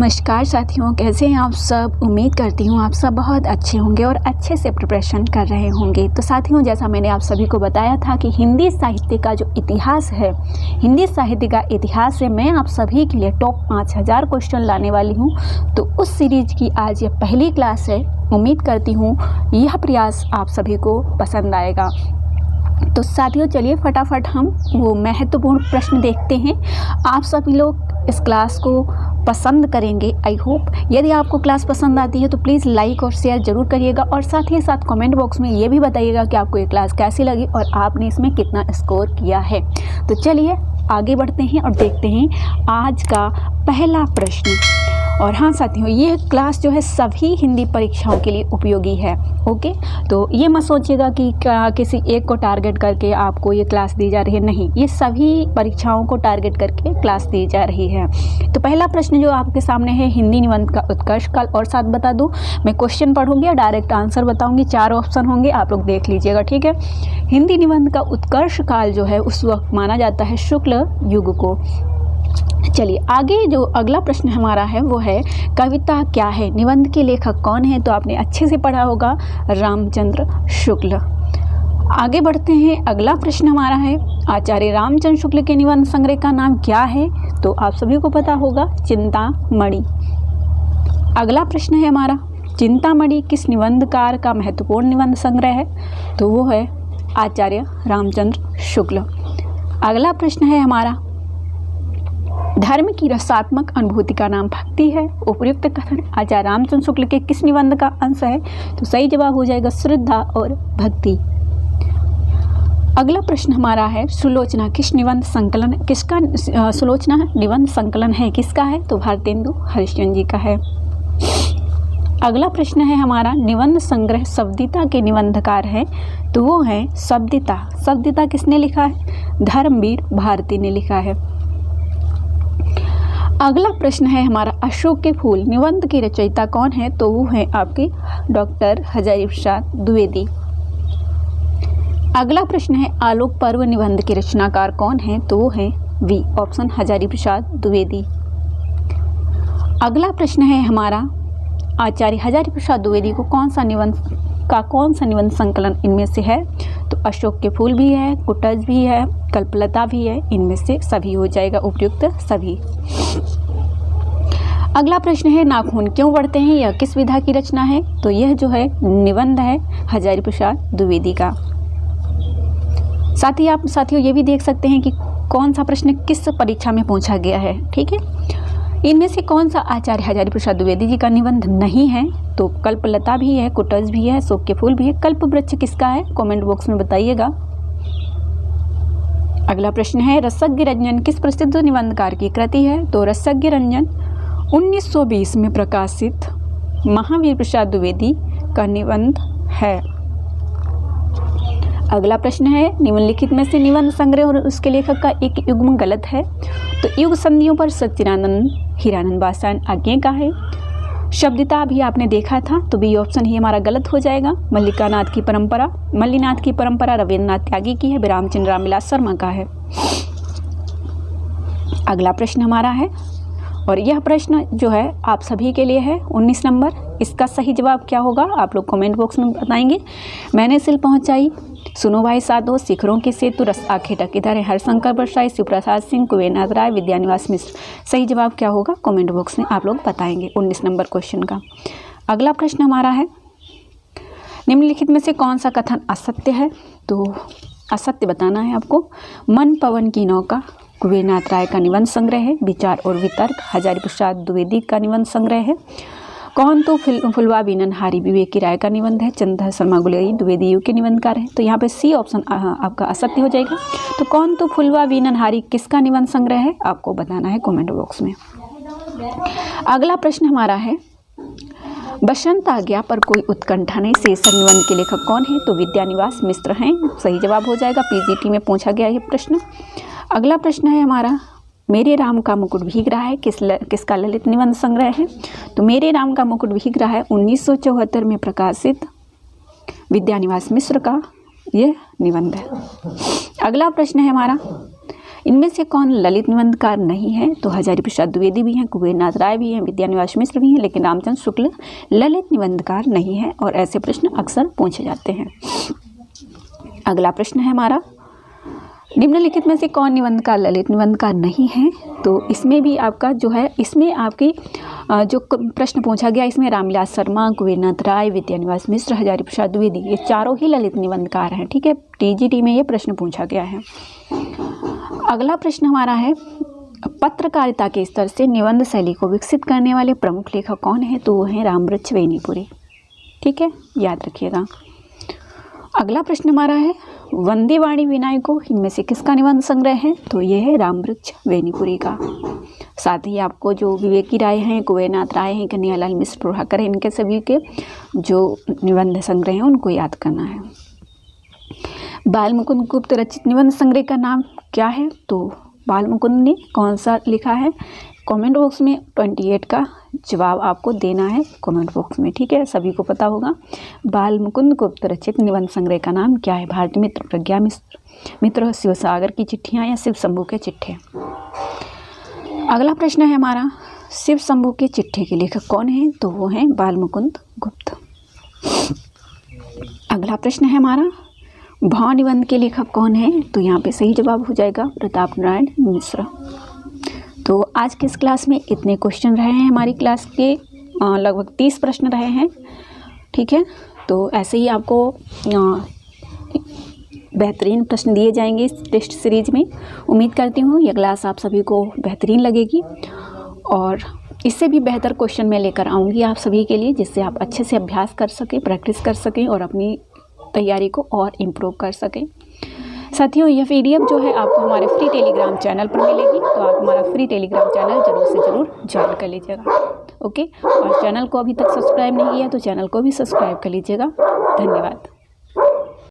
नमस्कार साथियों, कैसे हैं आप सब। उम्मीद करती हूँ आप सब बहुत अच्छे होंगे और अच्छे से प्रिपरेशन कर रहे होंगे। तो साथियों, जैसा मैंने आप सभी को बताया था कि हिंदी साहित्य का जो इतिहास है, हिंदी साहित्य का इतिहास से मैं आप सभी के लिए टॉप 5000 क्वेश्चन लाने वाली हूँ। तो उस सीरीज की आज ये पहली क्लास है। उम्मीद करती हूँ यह प्रयास आप सभी को पसंद आएगा। तो साथियों, चलिए फटाफट हम वो महत्वपूर्ण प्रश्न देखते हैं। आप सभी लोग इस क्लास को पसंद करेंगे, आई होप। यदि आपको क्लास पसंद आती है तो प्लीज़ लाइक और शेयर ज़रूर करिएगा और साथ ही साथ कमेंट बॉक्स में ये भी बताइएगा कि आपको ये क्लास कैसी लगी और आपने इसमें कितना स्कोर किया है। तो चलिए आगे बढ़ते हैं और देखते हैं आज का पहला प्रश्न। और हाँ साथियों, ये क्लास जो है सभी हिंदी परीक्षाओं के लिए उपयोगी है। ओके, तो ये मत सोचिएगा कि किसी एक को टारगेट करके आपको ये क्लास दी जा रही है। नहीं, ये सभी परीक्षाओं को टारगेट करके क्लास दी जा रही है। तो पहला प्रश्न जो आपके सामने है, हिंदी निबंध का उत्कर्ष काल। और साथ बता दूँ, मैं क्वेश्चन पढ़ूंगी और डायरेक्ट आंसर बताऊंगी। 4 ऑप्शन होंगे, आप लोग देख लीजिएगा, ठीक है। हिंदी निबंध का उत्कर्ष काल जो है उस वक्त माना जाता है शुक्ल युग को। चलिए आगे जो अगला प्रश्न हमारा है वो है, कविता क्या है, निबंध के लेखक कौन है। तो आपने अच्छे से पढ़ा होगा, रामचंद्र शुक्ल। आगे बढ़ते हैं, अगला प्रश्न हमारा है, आचार्य रामचंद्र शुक्ल के निबंध संग्रह का नाम क्या है। तो आप सभी को पता होगा, चिंतामणि। अगला प्रश्न है हमारा, चिंतामणि किस निबंधकार का महत्वपूर्ण निबंध संग्रह है। तो वो है आचार्य रामचंद्र शुक्ल। अगला प्रश्न है हमारा, धर्म की रसात्मक अनुभूति का नाम भक्ति है। उपयुक्त कथन आचार्य रामचंद्र शुक्ल के किस निबंध का अंश है। तो सही जवाब हो जाएगा श्रद्धा और भक्ति। अगला प्रश्न हमारा है, सुलोचना किस निबंध संकलन, किसका सुलोचना निबंध संकलन है, किसका है। तो भारतेंदु हरिश्चंद्र जी का है। अगला प्रश्न है हमारा, निबंध संग्रह शब्दिता के निबंधकार हैं। तो वो है शब्दिता। शब्दिता किसने लिखा है, धर्मवीर भारती ने लिखा है। अगला प्रश्न है हमारा, अशोक के फूल निबंध की रचयिता कौन है। तो वो है आपके डॉक्टर हजारी प्रसाद द्विवेदी। अगला प्रश्न है, आलोक पर्व निबंध के रचनाकार कौन है। तो वो है वी ऑप्शन हजारी प्रसाद द्विवेदी। अगला प्रश्न है हमारा, आचार्य हजारी प्रसाद द्विवेदी को कौन सा निबंध संकलन इनमें से है। तो अशोक के फूल भी है, कुटज भी है, कल्पलता भी है, इनमें से सभी हो जाएगा उपयुक्त सभी। अगला प्रश्न है, नाखून क्यों बढ़ते हैं, यह किस विधा की रचना है। तो यह जो है निबंध है हजारी प्रसाद द्विवेदी का। साथ ही आप साथियों ये भी देख सकते हैं कि कौन सा प्रश्न किस परीक्षा में पूछा गया है, ठीक है। इनमें से कौन सा आचार्य हजारी प्रसाद द्विवेदी जी का निबंध नहीं है। तो कल्पलता भी है, कुटज भी है, अशोक के फूल भी है। कल्प वृक्ष किसका है, कमेंट बॉक्स में बताइएगा। अगला प्रश्न है, रसज्ञ रंजन किस प्रसिद्ध निबंधकार की कृति है। तो रसज्ञ रंजन 1920 में प्रकाशित महावीर प्रसाद द्विवेदी का निबंध है। अगला प्रश्न है, निम्नलिखित में से निबंध संग्रह और उसके लेखक का एक युग्म गलत है। तो युग संधियों पर सच्चिदानंद हीरानंद बासायन आज्ञे का है। शब्दिता भी आपने देखा था, तो बी ऑप्शन ही हमारा गलत हो जाएगा। मल्लिनाथ की परंपरा रविन्द्रनाथ त्यागी की है। विरामचंद्र रामविलास शर्मा का है। अगला प्रश्न हमारा है, और यह प्रश्न जो है आप सभी के लिए है, 19 नंबर। इसका सही जवाब क्या होगा, आप लोग कमेंट बॉक्स में बताएंगे। मैंने सिल पहुंचाई, सुनो भाई साधो, शिखरों के सेतु, रस आंखें टकीदार है, हरशंकर बरसाई, शिवप्रसाद सिंह, कुबेरनाथ राय, विद्यानिवास मिश्र। सही जवाब क्या होगा, कमेंट बॉक्स में आप लोग बताएंगे 19 नंबर क्वेश्चन का। अगला प्रश्न हमारा है, निम्नलिखित में से कौन सा कथन असत्य है। तो असत्य बताना है आपको। मन पवन की नौका कुबेरनाथ राय का निबंध संग्रह है। विचार और वितर्क हजारी प्रसाद द्विवेदी का निबंध संग्रह है। कौन तो फुलवा बीनन हारी विवेक की राय का निबंध है। चंद्र शर्मा गुलेरी द्विवेदी युग के निबंधकार है। तो यहाँ पे सी ऑप्शन आपका असत्य हो जाएगा। तो कौन तो फुलवा बीनन हारी किसका निबंध संग्रह है, आपको बताना है कमेंट बॉक्स में। अगला प्रश्न हमारा है, बसंत आ गया पर कोई उत्कंठा नहीं शीर्षक निबंध के लेखक कौन है। तो विद्यानिवास मिश्र हैं। सही जवाब हो जाएगा, पीजीटी में पूछा गया ये प्रश्न। अगला प्रश्न है हमारा, मेरे राम का मुकुट भीग रहा है किसका ललित निबंध संग्रह है। तो मेरे राम का मुकुट भीग रहा है 1974 में प्रकाशित विद्यानिवास मिश्र का यह निबंध है। अगला प्रश्न है हमारा, इनमें से कौन ललित निबंधकार नहीं है? तो हजारी प्रसाद द्विवेदी भी हैं, कुबेर नाथ राय भी हैं, विद्यानिवास मिश्र भी हैं, लेकिन रामचंद्र शुक्ल ललित निबंधकार नहीं है। और ऐसे प्रश्न अक्सर पूछे जाते हैं। अगला प्रश्न है हमारा, निम्नलिखित में से कौन निबंधकार ललित निबंधकार नहीं है? तो इसमें भी आपका जो है, इसमें आपकी जो प्रश्न पूछा गया, इसमें रामविलास शर्मा, कुबेरनाथ राय, विद्यानिवास मिश्र, हजारी प्रसाद द्विवेदी, ये चारों ही ललित निबंधकार हैं। ठीक है, टीजीटी में ये प्रश्न पूछा गया है। अगला प्रश्न हमारा है, पत्रकारिता के स्तर से निबंध शैली को विकसित करने वाले प्रमुख लेखक कौन है? तो वो हैं रामवृक्ष वेनीपुरी। ठीक है, याद रखिएगा। अगला प्रश्न हमारा है, वंदे वाणी विनायको इनमें से किसका निबंध संग्रह है? तो ये है रामवृक्ष वेनीपुरी का। साथ ही आपको जो विवेकी राय हैं, कुबेरनाथ राय हैं, कन्हैयालाल मिश्र, प्रभाकर हैं, इनके सभी के जो निबंध संग्रह हैं उनको याद करना है। बाल मुकुंद गुप्त रचित निबंध संग्रह का नाम क्या है? तो बाल मुकुंद ने कौन सा लिखा है? कमेंट बॉक्स में 28 का जवाब आपको देना है कमेंट बॉक्स में। ठीक है, सभी को पता होगा बाल मुकुंद गुप्त रचित निबंध संग्रह का नाम क्या है? भारती मित्र, प्रज्ञा मित्र, शिवसागर की चिट्ठियाँ या शिव शंभू के चिट्ठे। अगला प्रश्न है हमारा, शिव शंभू के चिट्ठे के लेखक कौन हैं? तो वो हैं बाल मुकुंद गुप्त। अगला प्रश्न है हमारा, भाव निबंध के लेखक कौन हैं? तो यहाँ पे सही जवाब हो जाएगा प्रताप नारायण मिश्र। तो आज के इस क्लास में इतने क्वेश्चन रहे हैं। हमारी क्लास के लगभग 30 प्रश्न रहे हैं। ठीक है, तो ऐसे ही आपको बेहतरीन प्रश्न दिए जाएंगे इस टेस्ट सीरीज में। उम्मीद करती हूँ यह क्लास आप सभी को बेहतरीन लगेगी और इससे भी बेहतर क्वेश्चन मैं लेकर आऊँगी आप सभी के लिए, जिससे आप अच्छे से अभ्यास कर सकें, प्रैक्टिस कर सकें और अपनी तैयारी को और इम्प्रूव कर सकें। साथियों, यह PDF जो है आपको हमारे फ्री टेलीग्राम चैनल पर मिलेगी, तो आप हमारा फ्री टेलीग्राम चैनल जरूर से ज़रूर ज्वाइन कर लीजिएगा। ओके, और चैनल को अभी तक सब्सक्राइब नहीं किया तो चैनल को भी सब्सक्राइब कर लीजिएगा। धन्यवाद।